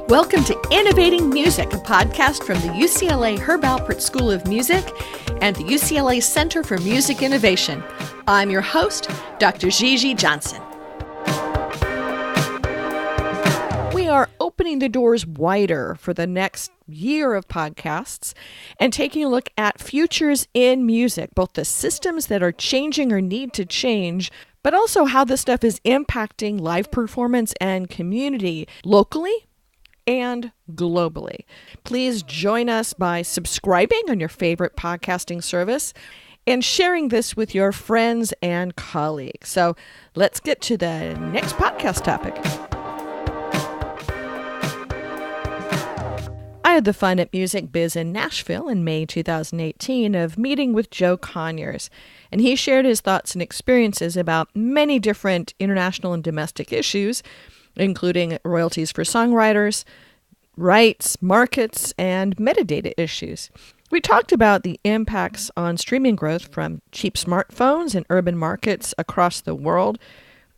Welcome to Innovating Music, a podcast from the UCLA Herb Alpert School of Music and the UCLA Center for Music Innovation. I'm your host, Dr. Gigi Johnson. We are opening the doors wider for the next year of podcasts and taking a look at futures in music, both the systems that are changing or need to change, but also how this stuff is impacting live performance and community locally and globally. Please join us by subscribing on your favorite podcasting service and sharing this with your friends and colleagues. So let's get to the next podcast topic. I had the fun at Music Biz in Nashville in May 2018 of meeting with Joe Conyers, and he shared his thoughts and experiences about many different international and domestic issues, including royalties for songwriters, rights, markets, and metadata issues. We talked about the impacts on streaming growth from cheap smartphones in urban markets across the world,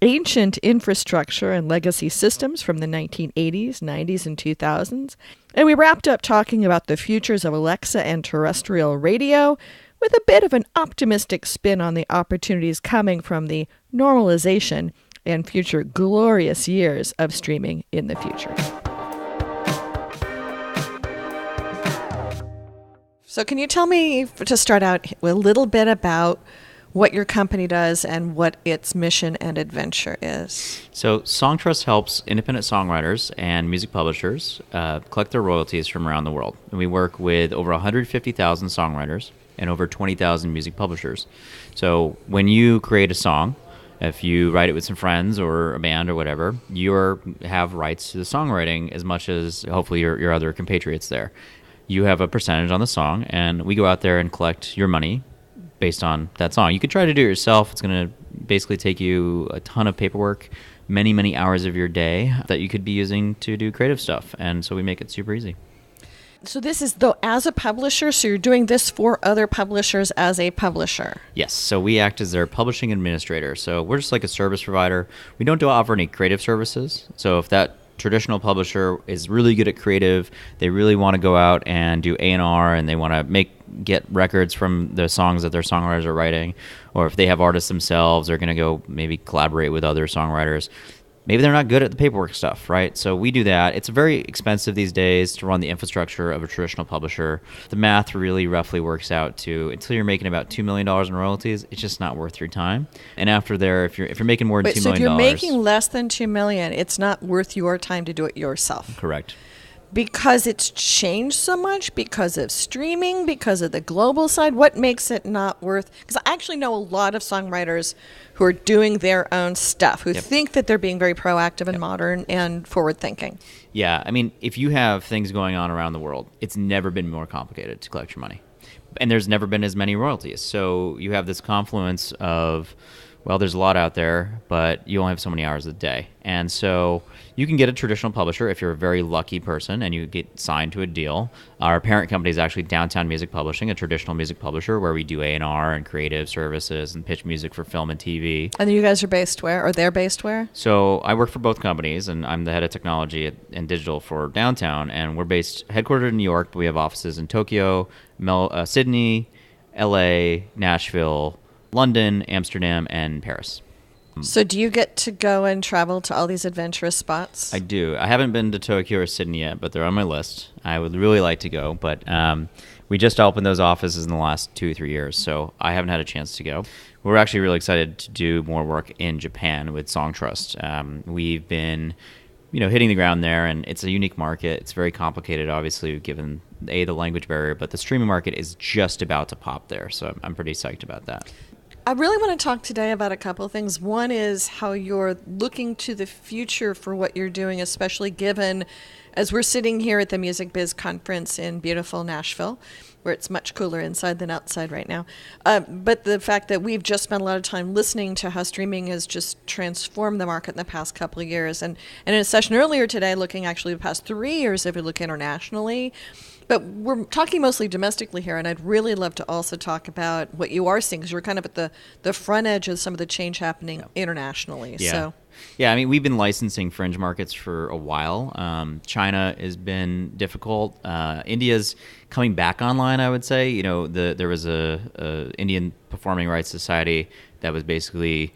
ancient infrastructure and legacy systems from the 1980s, 90s, and 2000s. And we wrapped up talking about the futures of Alexa and terrestrial radio with a bit of an optimistic spin on the opportunities coming from the normalization and future glorious years of streaming in the future. So can you tell me, to start out, a little bit about what your company does and what its mission and adventure is? So Songtrust helps independent songwriters and music publishers collect their royalties from around the world. And we work with over 150,000 songwriters and over 20,000 music publishers. So when you create a song, if you write it with some friends or a band or whatever, you have rights to the songwriting as much as hopefully your other compatriots there. You have a percentage on the song, and we go out there and collect your money based on that song. You could try to do it yourself. It's going to basically take you a ton of paperwork, many, many hours of your day that you could be using to do creative stuff. And so we make it super easy. So this is, though, as a publisher, so you're doing this for other publishers as a publisher? Yes. So we act as their publishing administrator. So we're just like a service provider. We don't offer any creative services. So if that traditional publisher is really good at creative, they really want to go out and do A&R, and they want to get records from the songs that their songwriters are writing, or if they have artists themselves, they're going to go maybe collaborate with other songwriters. Maybe they're not good at the paperwork stuff, right? So we do that. It's very expensive these days to run the infrastructure of a traditional publisher. The math really roughly works out to, until you're making about $2 million in royalties, it's just not worth your time. And after there, if you're making more than $2 million... So if you're making less than $2 million, it's not worth your time to do it yourself? Correct. Because it's changed so much, because of streaming, because of the global side? What makes it not worth? Because I actually know a lot of songwriters who are doing their own stuff, who think that they're being very proactive and modern and forward-thinking. Yeah, I mean, if you have things going on around the world, it's never been more complicated to collect your money. And there's never been as many royalties. So you have this confluence of, well, there's a lot out there, but you only have so many hours a day. And so you can get a traditional publisher if you're a very lucky person and you get signed to a deal. Our parent company is actually Downtown Music Publishing, a traditional music publisher where we do A&R and creative services and pitch music for film and TV. And you guys are based where, or they're based where? So I work for both companies, and I'm the head of technology and digital for Downtown, and we're headquartered in New York, but we have offices in Tokyo, Sydney, LA, Nashville, London, Amsterdam, and Paris. So do you get to go and travel to all these adventurous spots? I do. I haven't been to Tokyo or Sydney yet, but they're on my list. I would really like to go, but we just opened those offices in the last 2 or 3 years, so I haven't had a chance to go. We're actually really excited to do more work in Japan with Songtrust. We've been hitting the ground there, and it's a unique market. It's very complicated, obviously, given the language barrier, but the streaming market is just about to pop there, so I'm pretty psyched about that. I really want to talk today about a couple of things. One is how you're looking to the future for what you're doing, especially given, as we're sitting here at the Music Biz conference in beautiful Nashville, where it's much cooler inside than outside right now. But the fact that we've just spent a lot of time listening to how streaming has just transformed the market in the past couple of years. And in a session earlier today, looking actually the past 3 years, if we look internationally, but we're talking mostly domestically here, and I'd really love to also talk about what you are seeing, because you're kind of at the front edge of some of the change happening internationally. Yeah. So Yeah, I mean, we've been licensing fringe markets for a while. China has been difficult. India's coming back online, I would say. There was a Indian Performing Rights Society that was basically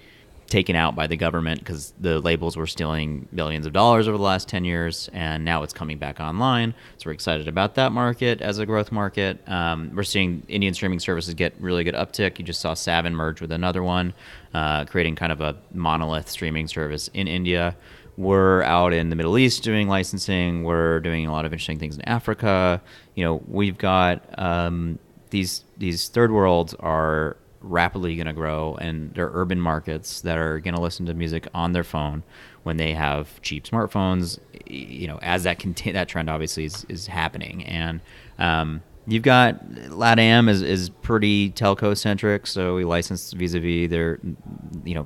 taken out by the government because the labels were stealing billions of dollars over the last 10 years, and now it's coming back online. So we're excited about that market as a growth market. We're seeing Indian streaming services get really good uptick. You just saw Savin merge with another one, creating kind of a monolith streaming service in India. We're out in the Middle East doing licensing. We're doing a lot of interesting things in Africa. We've got these third worlds are rapidly going to grow, and they're urban markets that are going to listen to music on their phone when they have cheap smartphones. As that trend obviously is happening, and you've got LATAM is pretty telco centric, so we license vis-a-vis there,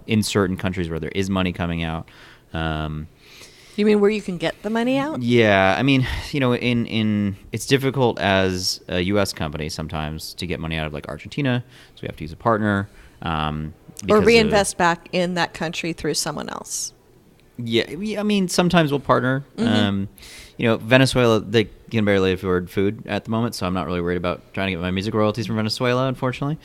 in certain countries where there is money coming out. You mean where you can get the money out? Yeah, I mean, it's difficult as a U.S. company sometimes to get money out of like Argentina, so we have to use a partner. Or reinvest back in that country through someone else. Yeah, I mean, sometimes we'll partner. Venezuela, they can barely afford food at the moment, so I'm not really worried about trying to get my music royalties from Venezuela, unfortunately.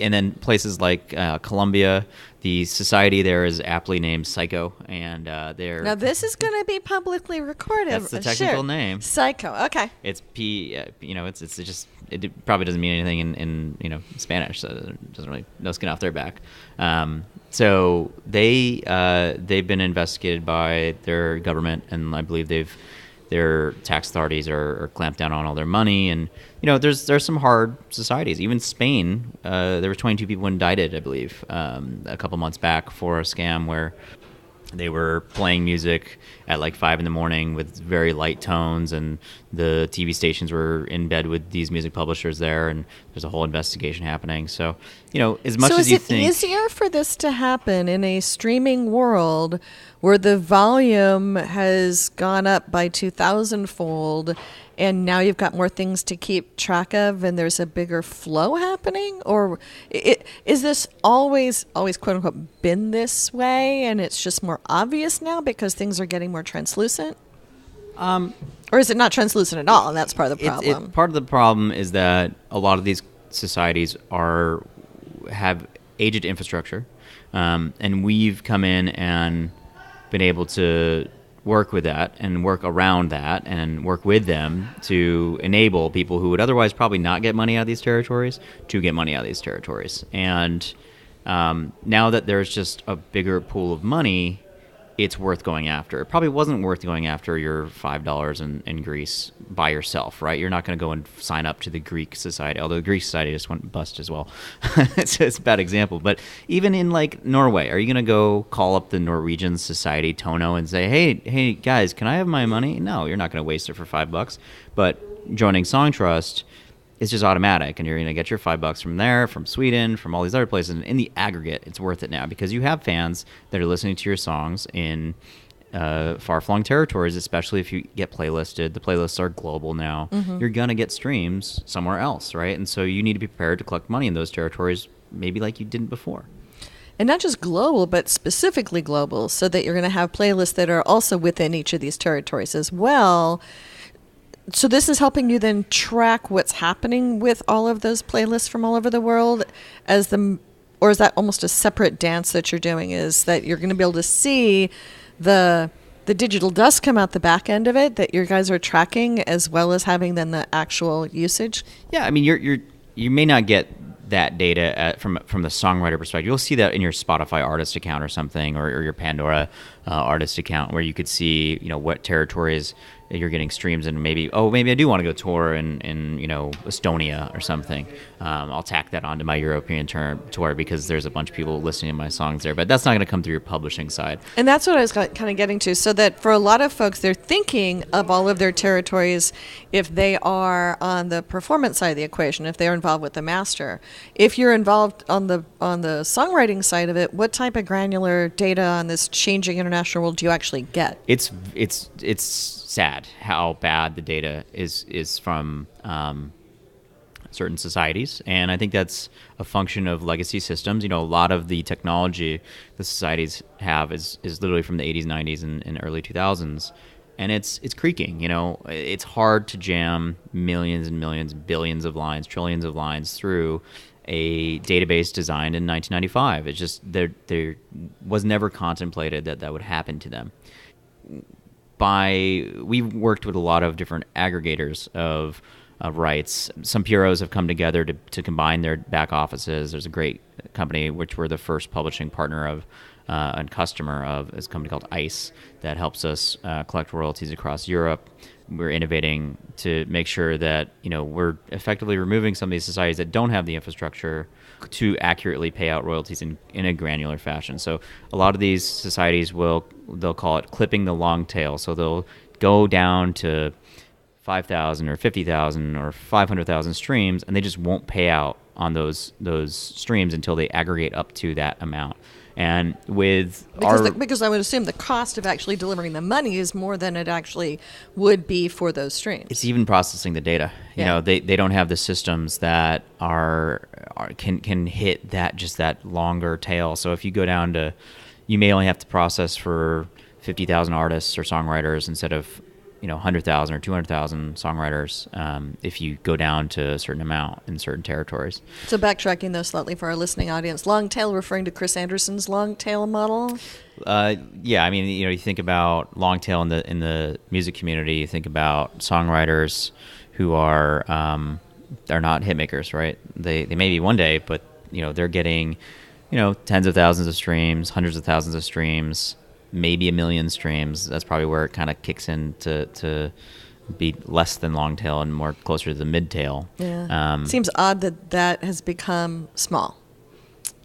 And then places like Colombia, the society there is aptly named Psycho, and they're... Now, this is going to be publicly recorded. That's the technical name. Psycho, okay. It's it's just... It probably doesn't mean anything in Spanish, so it doesn't really... No skin off their back. So they've been investigated by their government, and I believe their tax authorities are clamped down on all their money. And there's some hard societies. Even Spain, there were 22 people indicted, I believe, a couple months back for a scam where they were playing music at like 5 a.m. with very light tones, and the TV stations were in bed with these music publishers there, and there's a whole investigation happening. So, as much as you think... So is it easier for this to happen in a streaming world where the volume has gone up by 2,000-fold, and now you've got more things to keep track of, and there's a bigger flow happening? Or is this always quote-unquote been this way, and it's just more obvious now because things are getting more translucent? Or is it not translucent at all, and that's part of the problem? Part of the problem is that a lot of these societies have aged infrastructure, and we've come in and been able to work with that and work around that and work with them to enable people who would otherwise probably not get money out of these territories to get money out of these territories. And now that there's just a bigger pool of money, it's worth going after. It probably wasn't worth going after your $5 in Greece by yourself, right? You're not going to go and sign up to the Greek society, although the Greek society just went bust as well. it's a bad example. But even in like Norway, are you going to go call up the Norwegian society, Tono, and say, hey guys, can I have my money? No, you're not going to waste it for $5. But joining Songtrust, it's just automatic, and you're going to get your $5 from there, from Sweden, from all these other places. And in the aggregate, it's worth it now because you have fans that are listening to your songs in far-flung territories, especially if you get playlisted. The playlists are global now. Mm-hmm. You're going to get streams somewhere else, right? And so you need to be prepared to collect money in those territories, maybe like you didn't before. And not just global, but specifically global, so that you're going to have playlists that are also within each of these territories as well. So this is helping you then track what's happening with all of those playlists from all over the world, or is that almost a separate dance that you're doing? Is that you're going to be able to see the digital dust come out the back end of it that you guys are tracking, as well as having then the actual usage? Yeah, I mean, you may not get that data from the songwriter perspective. You'll see that in your Spotify artist account or something, or your Pandora artist account, where you could see what territories you're getting streams, and maybe I do want to go tour in Estonia or something. I'll tack that onto my European tour because there's a bunch of people listening to my songs there. But that's not going to come through your publishing side. And that's what I was kind of getting to. So that for a lot of folks, they're thinking of all of their territories if they are on the performance side of the equation, if they're involved with the master. If you're involved on the songwriting side of it, what type of granular data on this changing international world do you actually get? It's sad how bad the data is from certain societies. And I think that's a function of legacy systems. A lot of the technology the societies have is literally from the 80s, 90s, and early 2000s. And it's creaking. It's hard to jam millions and millions, billions of lines, trillions of lines through a database designed in 1995. It's just there was never contemplated that would happen to them. We've worked with a lot of different aggregators of rights. Some PROs have come together to combine their back offices. There's a great company which we're the first publishing partner of and customer of, is a company called ICE that helps us collect royalties across Europe. We're innovating to make sure that we're effectively removing some of these societies that don't have the infrastructure to accurately pay out royalties in a granular fashion. So a lot of these societies they'll call it clipping the long tail. So they'll go down to 5,000 or 50,000 or 500,000 streams, and they just won't pay out on those streams until they aggregate up to that amount. And because I would assume the cost of actually delivering the money is more than it actually would be for those streams. It's even processing the data. They don't have the systems that can hit that longer tail. So if you go down to, you may only have to process for 50,000 artists or songwriters instead of 100,000 or 200,000 songwriters if you go down to a certain amount in certain territories. So backtracking though slightly for our listening audience, long tail referring to Chris Anderson's long tail model? Yeah, I mean, you think about long tail in the music community, you think about songwriters who are they're not hit makers, right? They may be one day, but they're getting tens of thousands of streams, hundreds of thousands of streams, maybe 1 million streams. That's probably where it kind of kicks in to be less than long tail and more closer to the mid tail. Yeah. Seems odd that has become small.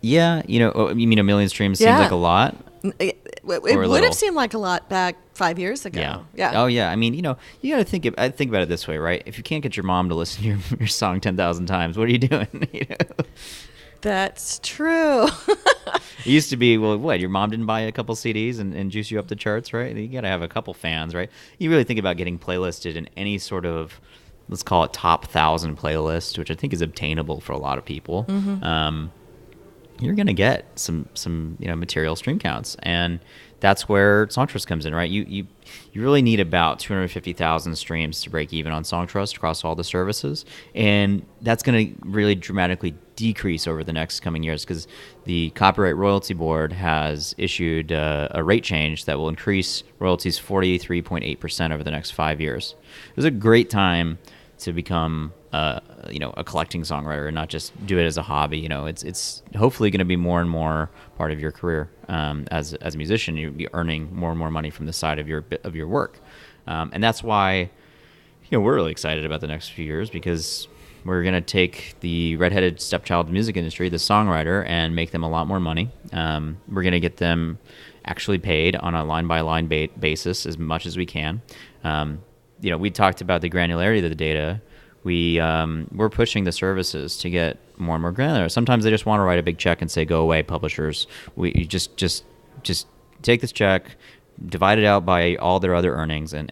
Yeah, you mean 1 million streams seems like a lot? It would have seemed like a lot back 5 years ago. Yeah. Oh yeah. I mean, you got to think about it this way, right? If you can't get your mom to listen to your song 10,000 times, what are you doing? That's true. It used to be, well, what, your mom didn't buy a couple CDs and juice you up the charts, right? You got to have a couple fans, right? You really think about getting playlisted in any sort of, let's call it top 1,000 playlist, which I think is obtainable for a lot of people. Mm-hmm. You're going to get some material stream counts, and that's where Songtrust comes in, right? You really need about 250,000 streams to break even on Songtrust across all the services, and that's going to really dramatically decrease over the next coming years because the Copyright Royalty Board has issued a rate change that will increase royalties 43.8% over the next 5 years. It was a great time to become a collecting songwriter and not just do it as a hobby. It's hopefully going to be more and more part of your career as a musician. You'll be earning more and more money from the side of your work, and that's why we're really excited about the next few years because we're going to take the redheaded stepchild music industry, the songwriter, and make them a lot more money. We're going to get them actually paid on a line-by-line basis as much as we can. We talked about the granularity of the data. We're pushing the services to get more and more granular. Sometimes they just want to write a big check and say, "Go away, publishers. You just take this check, divide it out by all their other earnings, and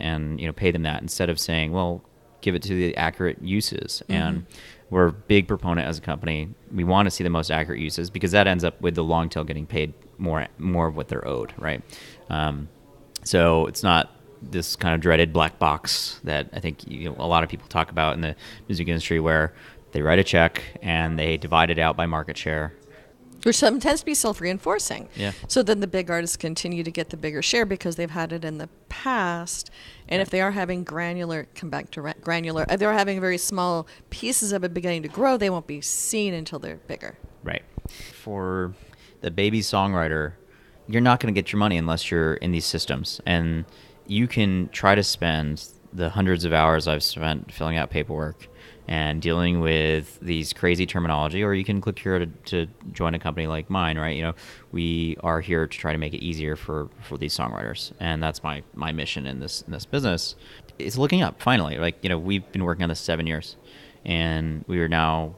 pay them that," instead of saying, "Well, give it to the accurate uses." Mm-hmm. And we're a big proponent as a company. We want to see the most accurate uses because that ends up with the long tail getting paid more of what they're owed, right? So it's not this kind of dreaded black box that I think a lot of people talk about in the music industry where they write a check and they divide it out by market share. Which tends to be self-reinforcing. Yeah. So then the big artists continue to get the bigger share because they've had it in the past. And if they are having granular, if they're having very small pieces of it beginning to grow, they won't be seen until they're bigger. Right. For the baby songwriter, you're not going to get your money unless you're in these systems. And you can try to spend the hundreds of hours I've spent filling out paperwork and dealing with these crazy terminology, or you can click here to join a company like mine, right? We are here to try to make it easier for these songwriters, and that's my mission in this business. It's looking up, finally. We've been working on this 7 years, and we are now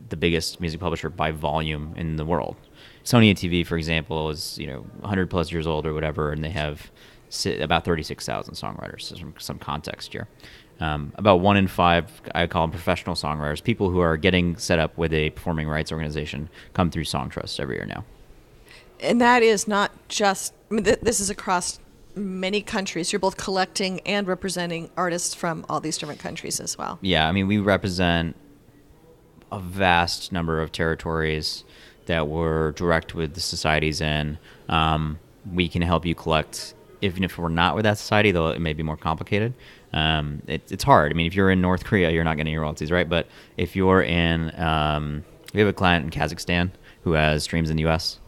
the biggest music publisher by volume in the world. Sony TV, for example, is 100 plus years old or whatever, and they have about 36,000 songwriters. So some context here. About 1 in 5, I call them professional songwriters, people who are getting set up with a performing rights organization, come through Songtrust every year now. And that is not just, I mean, this is across many countries. You're both collecting and representing artists from all these different countries as well. Yeah, I mean, we represent a vast number of territories that we're direct with the societies in. We can help you collect, even if we're not with that society, though it may be more complicated. It's hard. I mean, if you're in North Korea, you're not getting your royalties, right? But if you're in, we have a client in Kazakhstan who has streams in the U.S.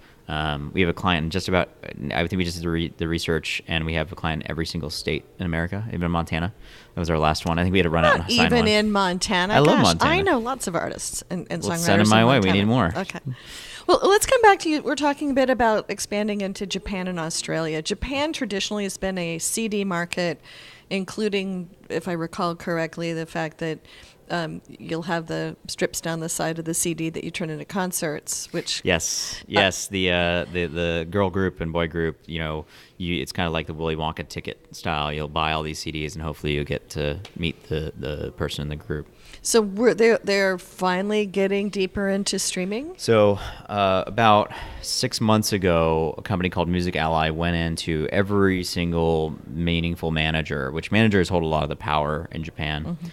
We have a client in just about, I think we just did the research, and we have a client in every single state in America, even in Montana. That was our last one. I think we had to run out and sign one. Even in Montana? I love Montana. I know lots of artists and songwriters. Send them my way. We need more. Okay. Well, let's come back to you. We're talking a bit about expanding into Japan and Australia. Japan traditionally has been a CD market, including, if I recall correctly, the fact that you'll have the strips down the side of the CD that you turn into concerts, which... Yes. The girl group and boy group, it's kind of like the Willy Wonka ticket style. You'll buy all these CDs, and hopefully you'll get to meet the person in the group. So they're finally getting deeper into streaming? So about 6 months ago, a company called Music Ally went into every single meaningful manager, which managers hold a lot of the power in Japan. Mm-hmm.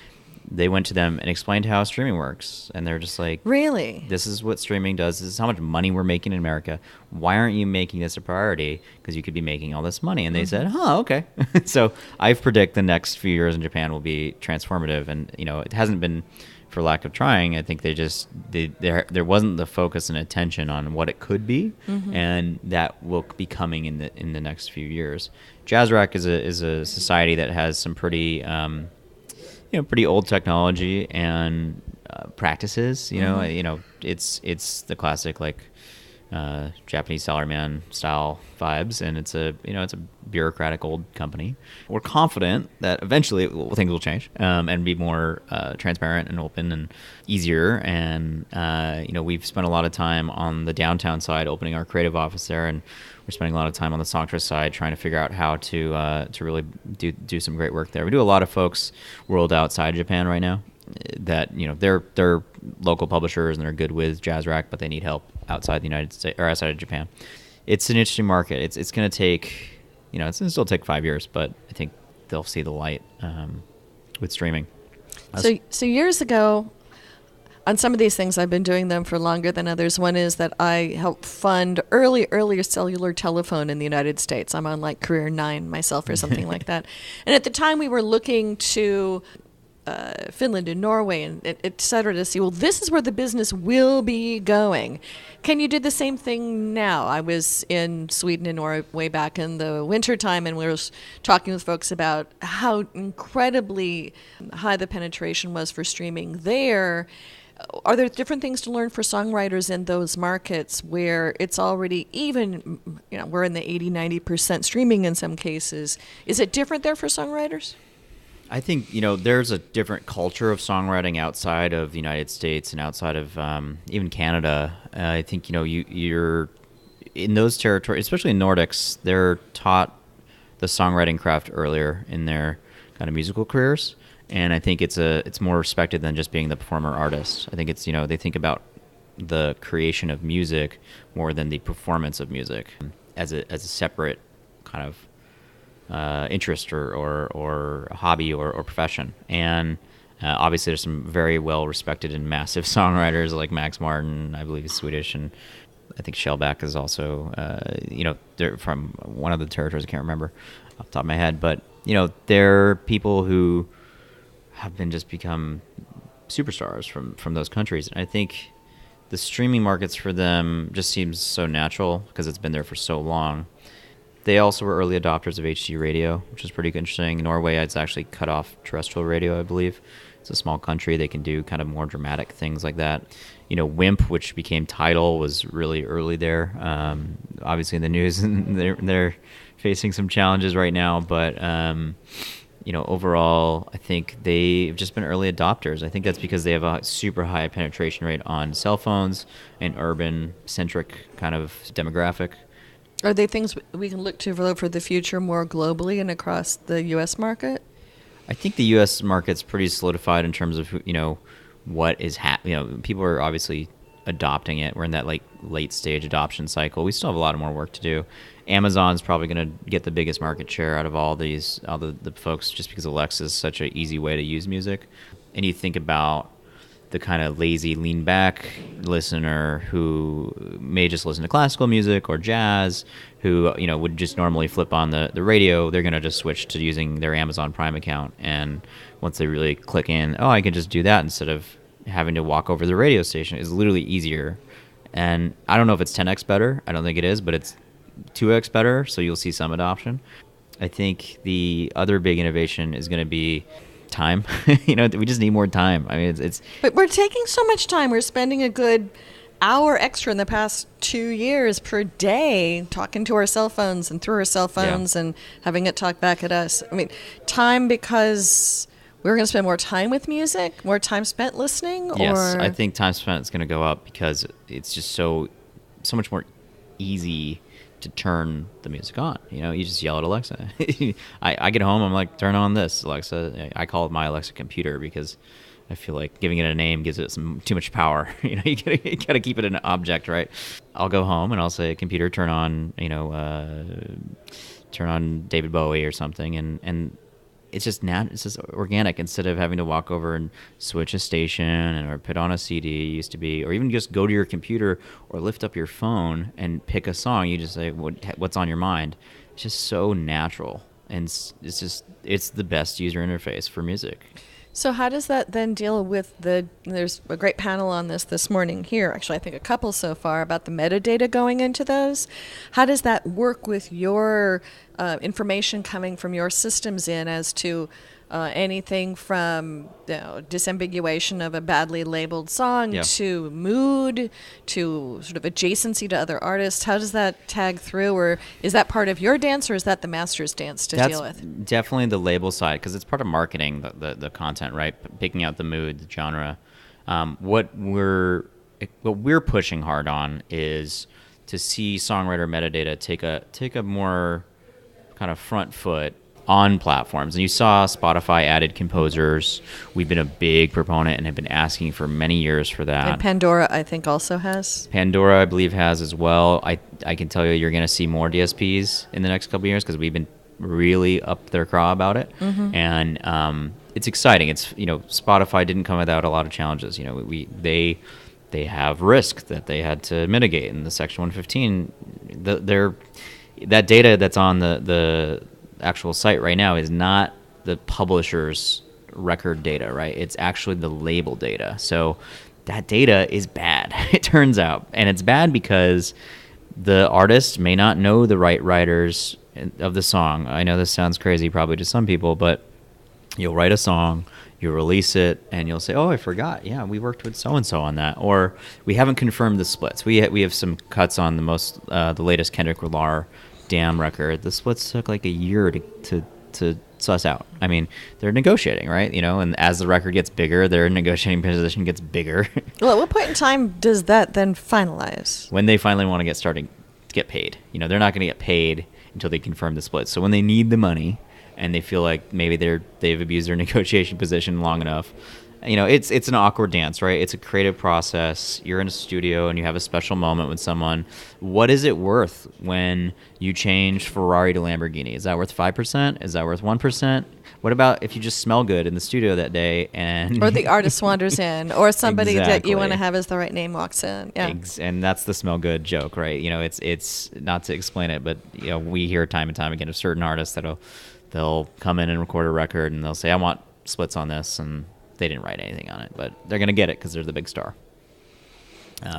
They went to them and explained how streaming works. And they're just like, really? This is what streaming does. This is how much money we're making in America. Why aren't you making this a priority? Because you could be making all this money. And they said, okay. So I predict the next few years in Japan will be transformative. And, it hasn't been for lack of trying. I think there wasn't the focus and attention on what it could be. Mm-hmm. And that will be coming in the next few years. Jazz Rock is a society that has some pretty... pretty old technology and practices. It's the classic Japanese salaryman style vibes, and it's a bureaucratic old company. We're confident that eventually things will change and be more transparent and open and easier. And we've spent a lot of time on the downtown side, opening our creative office there, and we're spending a lot of time on the Songtrust side trying to figure out how to really do some great work there. We do a lot of folks world outside Japan right now that they're local publishers and they're good with Jazz Rack, but they need help outside the United States or outside of Japan. It's an interesting market. It's going to take it's going to still take 5 years, but I think they'll see the light with streaming. So years ago, on some of these things, I've been doing them for longer than others. One is that I helped fund earlier cellular telephone in the United States. I'm on career 9 myself or something like that. And at the time, we were looking to Finland and Norway and et cetera to see, well, this is where the business will be going. Can you do the same thing now? I was in Sweden and Norway back in the wintertime, and we were talking with folks about how incredibly high the penetration was for streaming there. Are there different things to learn for songwriters in those markets where it's already even, we're in the 80-90% streaming in some cases? Is it different there for songwriters? I think, there's a different culture of songwriting outside of the United States and outside of even Canada. I think, you're in those territories, especially in Nordics, they're taught the songwriting craft earlier in their kind of musical careers. And I think it's more respected than just being the performer artist. I think it's, they think about the creation of music more than the performance of music as a separate kind of interest or hobby or profession. And obviously there's some very well respected and massive songwriters like Max Martin, I believe he's Swedish, and I think Shellback is also they're from one of the territories, I can't remember off the top of my head, but they're people who have become superstars from those countries. And I think the streaming markets for them just seems so natural because it's been there for so long. They also were early adopters of HD radio, which is pretty interesting. Norway has actually cut off terrestrial radio, I believe. It's a small country. They can do kind of more dramatic things like that. WIMP, which became Tidal, was really early there. Obviously in the news, and they're facing some challenges right now. But, overall, I think they've just been early adopters. I think that's because they have a super high penetration rate on cell phones and urban-centric kind of demographic. Are they things we can look to for the future more globally and across the U.S. market? I think the U.S. market's pretty solidified in terms of, what is people are obviously adopting it. We're in that late stage adoption cycle. We still have a lot of more work to do. Amazon's probably going to get the biggest market share out of all the folks, just because Alexa is such an easy way to use music. And you think about the kind of lazy lean back listener who may just listen to classical music or jazz, who would just normally flip on the radio. They're going to just switch to using their Amazon Prime account, and once they really click in, I can just do that instead of having to walk over the radio station. Is literally easier. And I don't know if it's 10x better. I don't think it is, but it's 2x better, so you'll see some adoption. I think the other big innovation is going to be time. We just need more time. I mean, it's but we're taking so much time. We're spending a good hour extra in the past 2 years per day talking to our cell phones and through our cell phones and having it talk back at us. I mean, time because we're going to spend more time with music, more time spent listening? Yes, or? I think time spent is going to go up because it's just so much more easy to turn the music on. You just yell at Alexa. I get home, I'm like, turn on this, Alexa. I call it my Alexa computer because I feel like giving it a name gives it too much power. You gotta keep it an object, right? I'll go home and I'll say, computer, turn on David Bowie or something, and it's just it's just organic, instead of having to walk over and switch a station or put on a CD. Used to be, or even just go to your computer or lift up your phone and pick a song. You just say, what's on your mind? It's just so natural, and it's the best user interface for music. So how does that then deal with there's a great panel on this morning here, actually I think a couple so far, about the metadata going into those. How does that work with your information coming from your systems in as to anything from disambiguation of a badly labeled song to mood to sort of adjacency to other artists? How does that tag through, or is that part of your dance, or is that the master's dance to deal with? That's definitely the label side, because it's part of marketing, the content, right? Picking out the mood, the genre. What we're pushing hard on is to see songwriter metadata take a more kind of front foot on platforms. And you saw Spotify added composers. We've been a big proponent and have been asking for many years for that. And Pandora, I think, also has. Pandora, I believe, has as well. I can tell you're going to see more DSPs in the next couple of years, because we've been really up their craw about it. Mm-hmm. And it's exciting. It's Spotify didn't come without a lot of challenges. They have risk that they had to mitigate in the Section 115. That data that's on the actual site right now is not the publisher's record data, right? It's actually the label data. So that data is bad, it turns out. And it's bad because the artist may not know the right writers of the song. I know this sounds crazy probably to some people, but you'll write a song, you'll release it, and you'll say, I forgot. Yeah, we worked with so-and-so on that. Or we haven't confirmed the splits. We have some cuts on the latest Kendrick Lamar Damn record. The splits took like a year to suss out. I mean, they're negotiating, right? And as the record gets bigger, their negotiating position gets bigger. Well, at what point in time does that then finalize? When they finally want to get paid. They're not going to get paid until they confirm the splits. So when they need the money and they feel like maybe they've abused their negotiation position long enough, it's an awkward dance, right? It's a creative process. You're in a studio and you have a special moment with someone. What is it worth when you change Ferrari to Lamborghini? Is that worth 5%? Is that worth 1%? What about if you just smell good in the studio that day or the artist wanders in, or somebody exactly. that you want to have as the right name walks in? Yeah. And that's the smell good joke, right? It's not to explain it, but we hear time and time again of certain artists they'll come in and record a record and they'll say, I want splits on this, and they didn't write anything on it, but they're going to get it because they're the big star.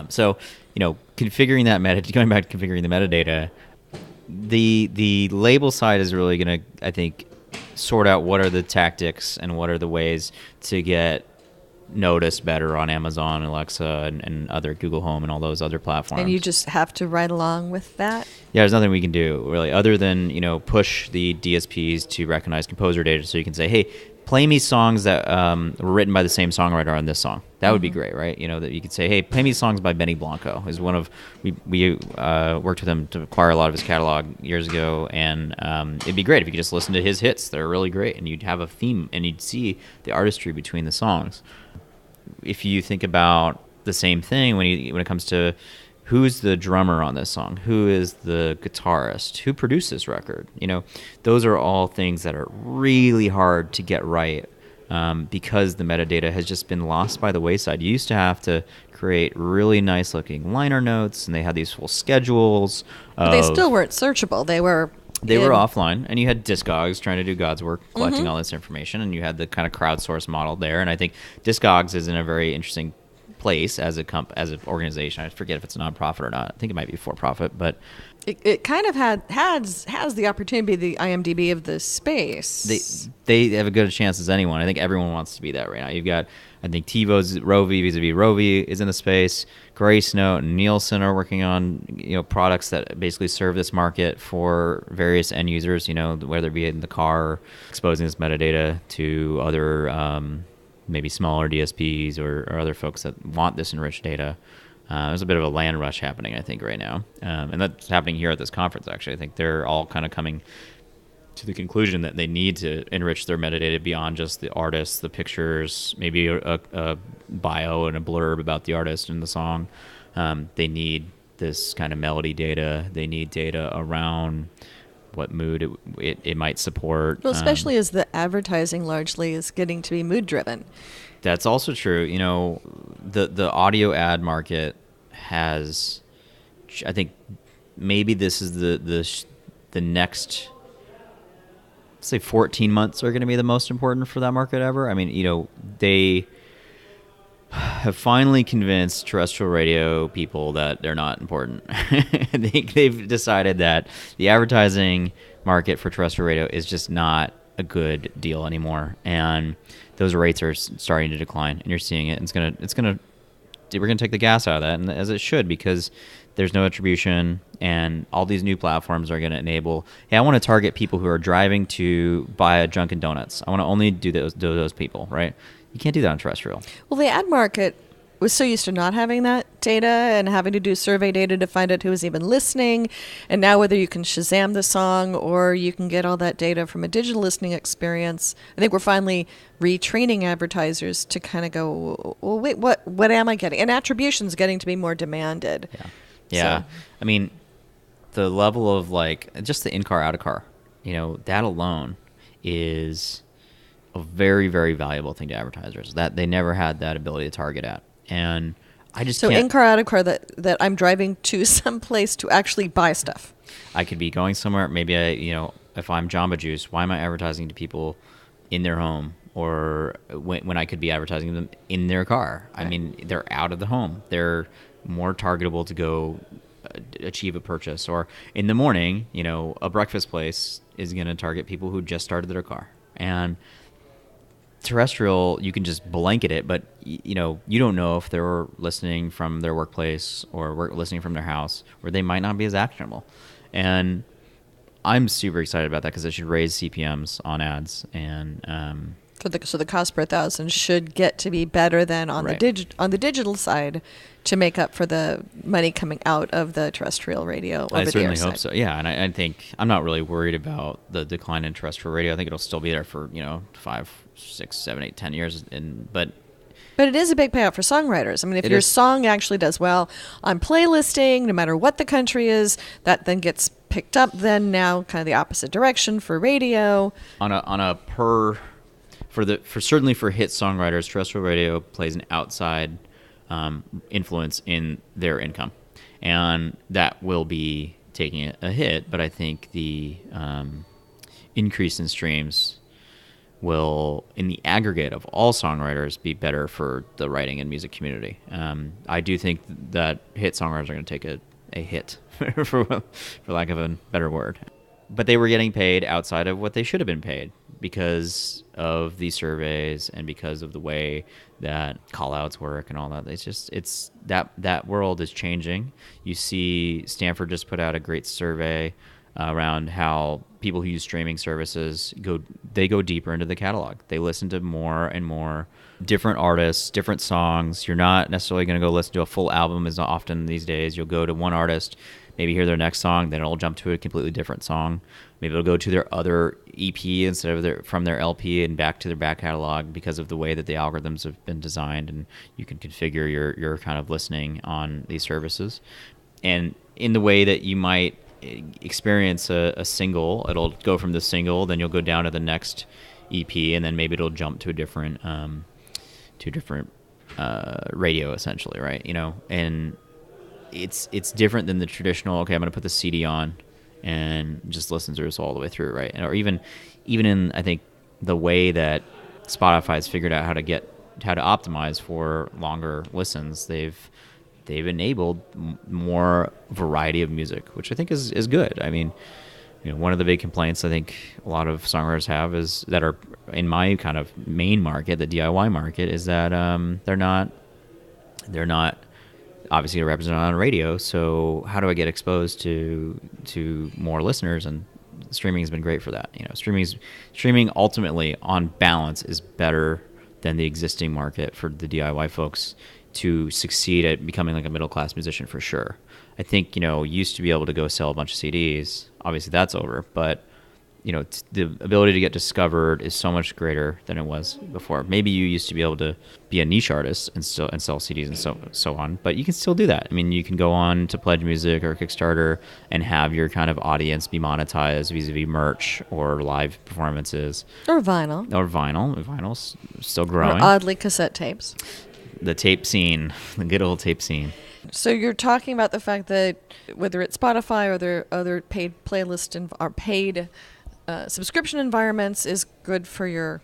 So, configuring that going back to configuring the metadata, the label side is really going to, I think, sort out what are the tactics and what are the ways to get noticed better on Amazon, Alexa, and other Google Home and all those other platforms. And you just have to ride along with that? Yeah, there's nothing we can do, really, other than, push the DSPs to recognize composer data, so you can say, hey, play me songs that were written by the same songwriter on this song. That would be great, right? You know, that you could say, hey, play me songs by Benny Blanco. Is one of we worked with him to acquire a lot of his catalog years ago, and it'd be great if you could just listen to his hits. They're really great, and you'd have a theme, and you'd see the artistry between the songs. If you think about the same thing when it comes to who's the drummer on this song, who is the guitarist, who produced this record, you know, those are all things that are really hard to get right. Because the metadata has just been lost by the wayside. You used to have to create really nice looking liner notes, and they had these full schedules. But they still weren't searchable. They were offline, and you had Discogs trying to do God's work, collecting all this information, and you had the kind of crowdsource model there. And I think Discogs is in a very interesting place as an organization. I forget if it's a nonprofit or not. I think it might be for profit, but it kind of has the opportunity to be the IMDb of the space. They have a good chance as anyone. I think everyone wants to be that right now. You've got, I think TiVo's Rovi vis-a-vis Rovi is in the space. Grace Note and Nielsen are working on, you know, products that basically serve this market for various end users, you know, whether it be in the car or exposing this metadata to other maybe smaller DSPs or other folks that want this enriched data. There's a bit of a land rush happening, I think, right now. And that's happening here at this conference, actually. I think they're all kind of coming to the conclusion that they need to enrich their metadata beyond just the artists, the pictures, maybe a bio and a blurb about the artist and the song. They need this kind of melody data. They need data around what mood it might support. Well, especially as the advertising largely is getting to be mood-driven. That's also true. You know, the audio ad market has, I think, maybe this is the next, say, 14 months are going to be the most important for that market ever. I mean, you know, they have finally convinced terrestrial radio people that they're not important. They've decided that the advertising market for terrestrial radio is just not a good deal anymore, and those rates are starting to decline, and you're seeing it. We're gonna take the gas out of that, and as it should, because there's no attribution, and all these new platforms are going to enable, hey, I want to target people who are driving to buy a Dunkin' Donuts. I want to only do those people, right? You can't do that on terrestrial. Well, the ad market was so used to not having that data and having to do survey data to find out who was even listening. And now whether you can Shazam the song or you can get all that data from a digital listening experience, I think we're finally retraining advertisers to kind of go, well, wait, what am I getting? And attribution's getting to be more demanded. Yeah. So. I mean, the level of just the in-car, out-of-car, you know, that alone is a very, very valuable thing to advertisers that they never had that ability to target at. And I just can't. In-car, out-of-car, that I'm driving to some place to actually buy stuff. I could be going somewhere. Maybe if I'm Jamba Juice, why am I advertising to people in their home or when I could be advertising them in their car? Right. I mean, they're out of the home. They're more targetable to go achieve a purchase. Or in the morning, you know, a breakfast place is going to target people who just started their car. And terrestrial, you can just blanket it, but you know, you don't know if they're listening from their workplace or listening from their house, or they might not be as actionable. And I'm super excited about that because it should raise CPMs on ads, and so the cost per 1,000 should get to be better than on right. the digital side to make up for the money coming out of the terrestrial radio. I certainly hope so. Yeah, and I think I'm not really worried about the decline in terrestrial radio. I think it'll still be there for 5, 6, 7, 8, 10 years. But it is a big payout for songwriters. I mean, if your song actually does well on playlisting, no matter what the country is, that then gets picked up. Then now, kind of the opposite direction for radio. Certainly for hit songwriters, terrestrial radio plays an outside influence in their income, and that will be taking a hit. But I think the increase in streams will, in the aggregate of all songwriters, be better for the writing and music community. I do think that hit songwriters are going to take a hit, for lack of a better word. But they were getting paid outside of what they should have been paid because of these surveys and because of the way that call-outs work and all that. It's that world is changing. You see Stanford just put out a great survey around how people who use streaming services go deeper into the catalog. They listen to more and more different artists, different songs. You're not necessarily going to go listen to a full album as often these days. You'll go to one artist, maybe hear their next song, then it'll jump to a completely different song. Maybe it'll go to their other EP instead of from their LP and back to their back catalog because of the way that the algorithms have been designed, and you can configure your kind of listening on these services. And in the way that you might experience a single, it'll go from the single, then you'll go down to the next EP, and then maybe it'll jump to a different radio, essentially, right? And it's different than the traditional, okay, I'm going to put the CD on and just listen to this all the way through, right? Or even in, I think, the way that Spotify's figured out how to optimize for longer listens, they've enabled more variety of music, which I think is good. I mean, one of the big complaints I think a lot of songwriters have is that are in my kind of main market, the DIY market, is that they're not obviously represented on radio. So how do I get exposed to more listeners? And streaming has been great for that. Streaming ultimately on balance is better than the existing market for the DIY folks to succeed at becoming like a middle class musician for sure. I think used to be able to go sell a bunch of CDs. Obviously that's over, but the ability to get discovered is so much greater than it was before. Maybe you used to be able to be a niche artist and sell CDs and so on, but you can still do that. I mean, you can go on to Pledge Music or Kickstarter and have your kind of audience be monetized vis-a-vis merch or live performances. Or vinyl. Vinyl's still growing. Or oddly cassette tapes. The tape scene, the good old tape scene. So you're talking about the fact that whether it's Spotify or their other paid playlist or paid subscription environments is good for your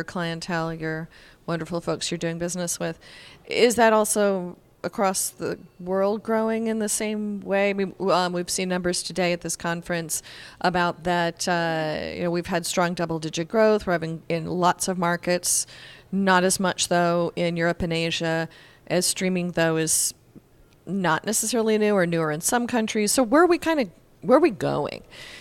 clientele, your wonderful folks you're doing business with. Is that also across the world growing in the same way? We've seen numbers today at this conference about that. We've had strong double-digit growth. We're having in lots of markets, not as much though in Europe and Asia, as streaming though is not necessarily new or newer in some countries. So where are we going?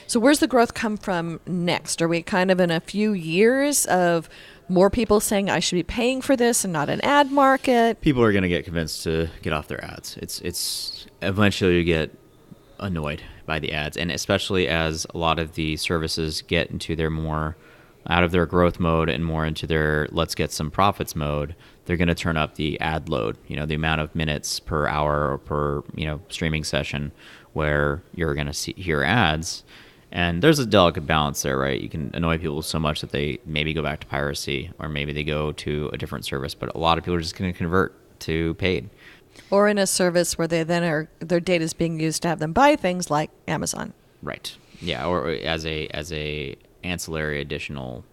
So where's the growth come from next? Are we kind of in a few years of more people saying I should be paying for this and not an ad market? People are going to get convinced to get off their ads. It's eventually you get annoyed by the ads, and especially as a lot of the services get into their more out of their growth mode and more into their let's get some profits mode, they're going to turn up the ad load, the amount of minutes per hour or per, streaming session where you're going to hear ads. And there's a delicate balance there, right? You can annoy people so much that they maybe go back to piracy or maybe they go to a different service, but a lot of people are just going to convert to paid. Or in a service where they then their data is being used to have them buy things like Amazon. Right. Yeah, or as a ancillary additional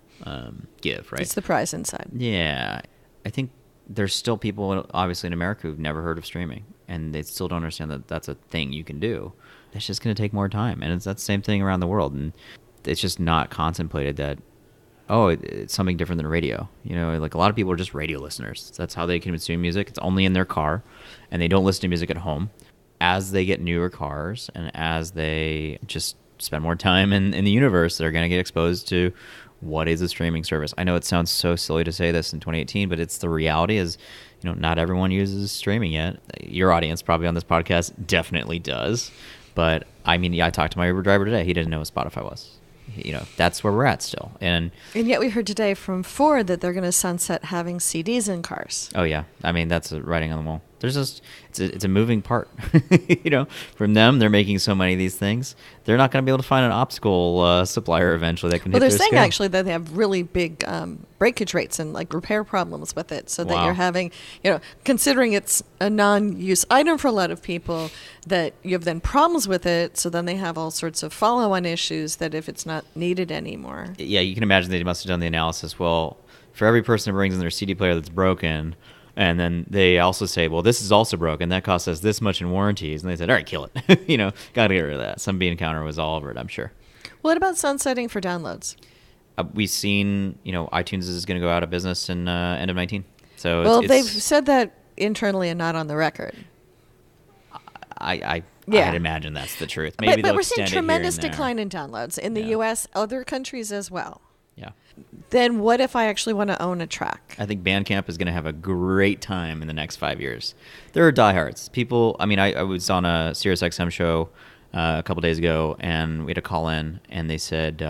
give, right? It's the price inside. Yeah. I think there's still people, obviously, in America who've never heard of streaming, and they still don't understand that that's a thing you can do. It's just going to take more time, and that's the same thing around the world, and it's just not contemplated that, it's something different than radio. Like a lot of people are just radio listeners. That's how they consume music. It's only in their car, and they don't listen to music at home. As they get newer cars, and as they just spend more time in the universe, they're going to get exposed to what is a streaming service. I know it sounds so silly to say this in 2018, but it's the reality is, not everyone uses streaming yet. Your audience probably on this podcast definitely does. But I mean, I talked to my Uber driver today. He didn't know what Spotify was. That's where we're at still. And yet we heard today from Ford that they're going to sunset having CDs in cars. Oh yeah. I mean, that's writing on the wall. There's just, it's a moving part. From them, they're making so many of these things. They're not going to be able to find an optical supplier eventually that can hit their scale. Well, they're saying actually that they have really big breakage rates and like repair problems with it. So that you're having, considering it's a non-use item for a lot of people, that you have then problems with it. So then they have all sorts of follow-on issues that if it's not needed anymore. Yeah, you can imagine they must have done the analysis. Well, for every person who brings in their CD player that's broken, and then they also say, well, this is also broken. That costs us this much in warranties. And they said, all right, kill it. Got to get rid of that. Some bean counter was all over it, I'm sure. What about sunsetting for downloads? We've seen, iTunes is going to go out of business in end of 19. So they've said that internally and not on the record. I Yeah. I'd imagine that's the truth. Maybe but they'll we're seeing extend it here tremendous and there. decline in downloads in the Yeah. U.S., other countries as well. Yeah. Then what if I actually want to own a track? I think Bandcamp is going to have a great time in the next 5 years. There are diehards. People, I mean, I was on a SiriusXM show a couple days ago, and we had a call in, and they said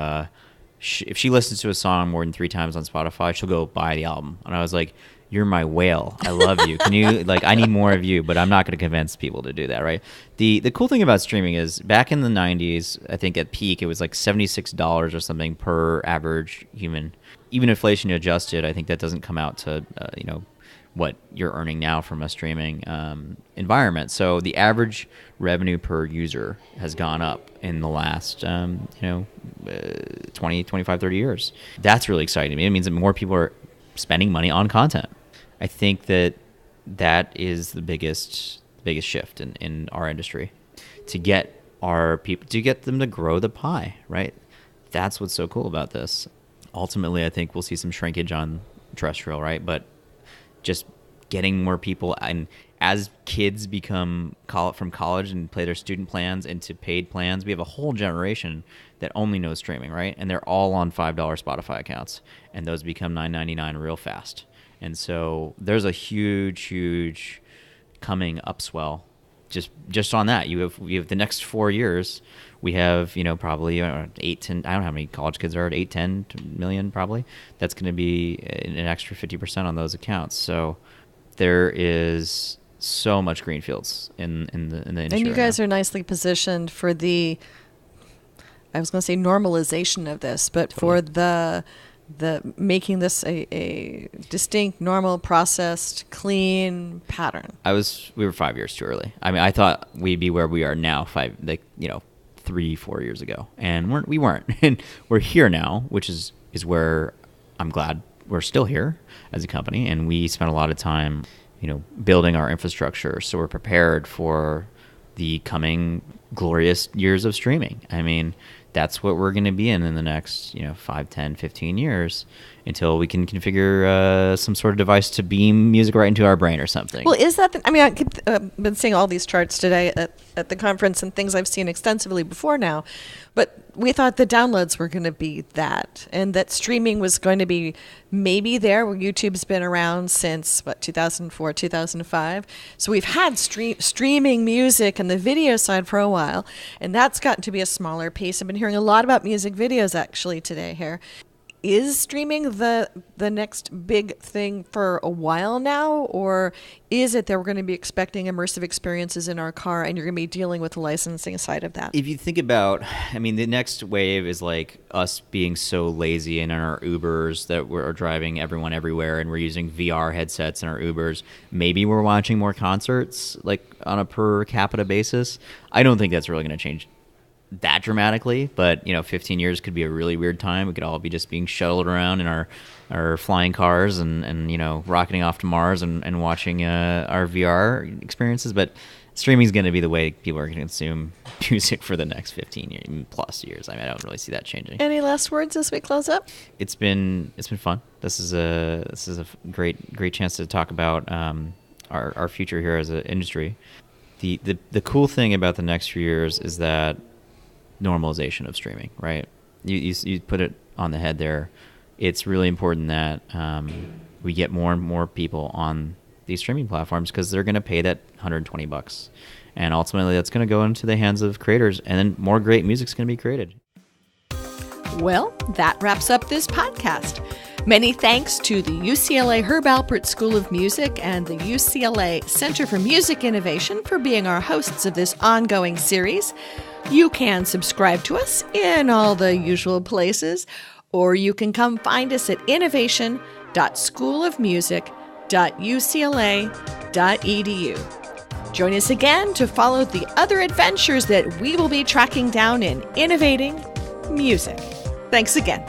if she listens to a song more than 3 times on Spotify, she'll go buy the album. And I was like, you're my whale. I love you. Can you, like, I need more of you, but I'm not going to convince people to do that, right? The cool thing about streaming is back in the 90s, I think at peak, it was like $76 or something per average human. Even inflation adjusted, I think that doesn't come out to, what you're earning now from a streaming environment. So the average revenue per user has gone up in the last, 20, 25, 30 years. That's really exciting to me. It means that more people are spending money on content. I think that is the biggest shift in our industry, to get our people, to get them to grow the pie, right? That's what's so cool about this. Ultimately, I think we'll see some shrinkage on terrestrial, right? But just getting more people, and as kids become from college and play their student plans into paid plans, we have a whole generation that only knows streaming, right? And they're all on $5 Spotify accounts, and those become $9.99 real fast. And so there's a huge coming upswell just on that. You have the next 4 years. We have, probably 8, 10, I don't know how many college kids there are, 8, 10 million probably. That's going to be an extra 50% on those accounts. So there is so much greenfields in the industry. And you guys are nicely positioned for I was going to say normalization of this, but totally. For the making this a distinct, normal, processed, clean pattern. We were 5 years too early. I mean, I thought we'd be where we are now 3-4 years ago, and we weren't. And we're here now, which is where I'm glad we're still here as a company. And we spent a lot of time, building our infrastructure, so we're prepared for the coming glorious years of streaming. I mean, that's what we're going to be in the next 5, 10, 15 years, until we can configure some sort of device to beam music right into our brain or something. Well, is that I've been seeing all these charts today at the conference, and things I've seen extensively before now, but we thought the downloads were going to be that, and that streaming was going to be maybe there, where YouTube's been around since 2004, 2005. So we've had streaming music and the video side for a while, and that's gotten to be a smaller piece. I've been hearing a lot about music videos actually today here. Is streaming the next big thing for a while now, or is it that we're going to be expecting immersive experiences in our car, and you're going to be dealing with the licensing side of that? If you think about, the next wave is like us being so lazy in our Ubers that we're driving everyone everywhere, and we're using VR headsets in our Ubers. Maybe we're watching more concerts, like on a per capita basis. I don't think that's really going to change that dramatically, but 15 years could be a really weird time. We could all be just being shuttled around in our flying cars and rocketing off to Mars and watching our VR experiences. But streaming is going to be the way people are going to consume music for the next 15 plus years. I don't really see that changing. Any last words as we close up? It's been fun. This is a great chance to talk about our future here as an industry. The cool thing about the next few years is that normalization of streaming, right? You put it on the head there. It's really important that we get more and more people on these streaming platforms, because they're going to pay that $120, and ultimately that's going to go into the hands of creators, and then more great music's going to be created. Well, that wraps up this podcast. Many thanks to the UCLA Herb Alpert School of Music and the UCLA Center for Music Innovation for being our hosts of this ongoing series. You can subscribe to us in all the usual places, or you can come find us at innovation.schoolofmusic.ucla.edu. Join us again to follow the other adventures that we will be tracking down in innovating music. Thanks again.